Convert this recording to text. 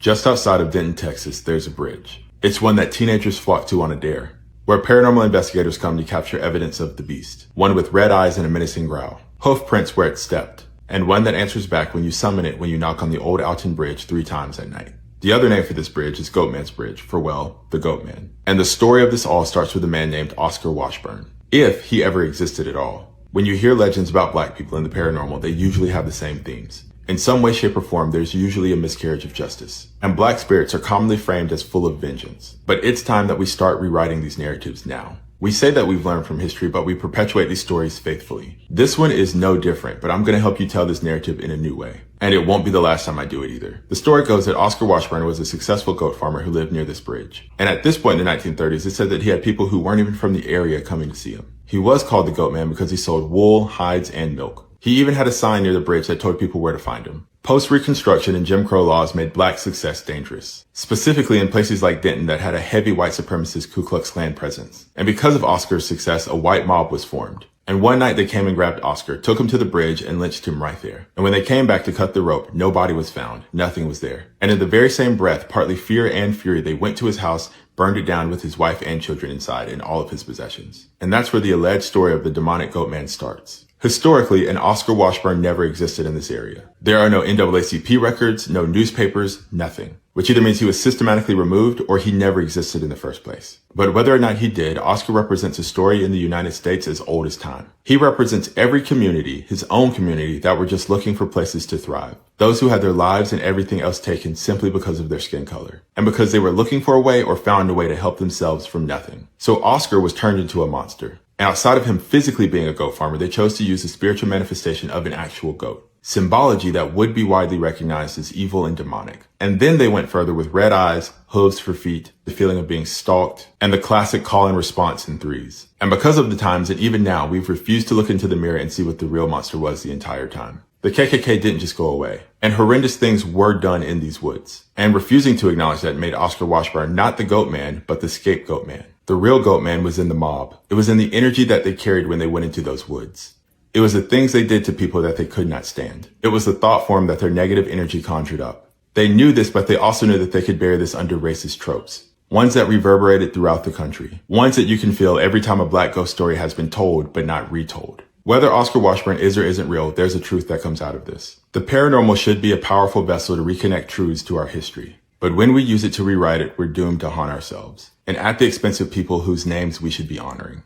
Just outside of Denton, Texas, there's a bridge. It's one that teenagers flock to on a dare, where paranormal investigators come to capture evidence of the beast, one with red eyes and a menacing growl, hoof prints where it stepped, and one that answers back when you summon it when you knock on the old Alton Bridge 3 times at night. The other name for this bridge is Goatmansbridge, for well, the Goatman. And the story of this all starts with a man named Oscar Washburn, if he ever existed at all. When you hear legends about black people in the paranormal, they usually have the same themes. In some way, shape, or form, there's usually a miscarriage of justice. And black spirits are commonly framed as full of vengeance. But it's time that we start rewriting these narratives now. We say that we've learned from history, but we perpetuate these stories faithfully. This one is no different, but I'm going to help you tell this narrative in a new way. And it won't be the last time I do it either. The story goes that Oscar Washburn was a successful goat farmer who lived near this bridge. And at this point in the 1930s, it said that he had people who weren't even from the area coming to see him. He was called the Goatman because he sold wool, hides, and milk. He even had a sign near the bridge that told people where to find him. Post-Reconstruction and Jim Crow laws made black success dangerous, specifically in places like Denton that had a heavy white supremacist Ku Klux Klan presence. And because of Oscar's success, a white mob was formed. And one night they came and grabbed Oscar, took him to the bridge, and lynched him right there. And when they came back to cut the rope, nobody was found. Nothing was there. And in the very same breath, partly fear and fury, they went to his house, burned it down with his wife and children inside and all of his possessions. And that's where the alleged story of the demonic Goatman starts. Historically, an Oscar Washburn never existed in this area. There are no NAACP records, no newspapers, nothing. Which either means he was systematically removed or he never existed in the first place. But whether or not he did, Oscar represents a story in the United States as old as time. He represents every community, his own community, that were just looking for places to thrive. Those who had their lives and everything else taken simply because of their skin color. And because they were looking for a way or found a way to help themselves from nothing. So Oscar was turned into a monster. And outside of him physically being a goat farmer, they chose to use the spiritual manifestation of an actual goat. Symbology that would be widely recognized as evil and demonic. And then they went further with red eyes, hooves for feet, the feeling of being stalked, and the classic call and response in threes. And because of the times, and even now, we've refused to look into the mirror and see what the real monster was the entire time. The KKK didn't just go away, and horrendous things were done in these woods. And refusing to acknowledge that made Oscar Washburn not the Goatman, but the scapegoat man. The real Goatman was in the mob. It was in the energy that they carried when they went into those woods. It was the things they did to people that they could not stand. It was the thought form that their negative energy conjured up. They knew this, but they also knew that they could bury this under racist tropes. Ones that reverberated throughout the country. Ones that you can feel every time a black ghost story has been told, but not retold. Whether Oscar Washburn is or isn't real, there's a truth that comes out of this. The paranormal should be a powerful vessel to reconnect truths to our history. But when we use it to rewrite it, we're doomed to haunt ourselves. And at the expense of people whose names we should be honoring.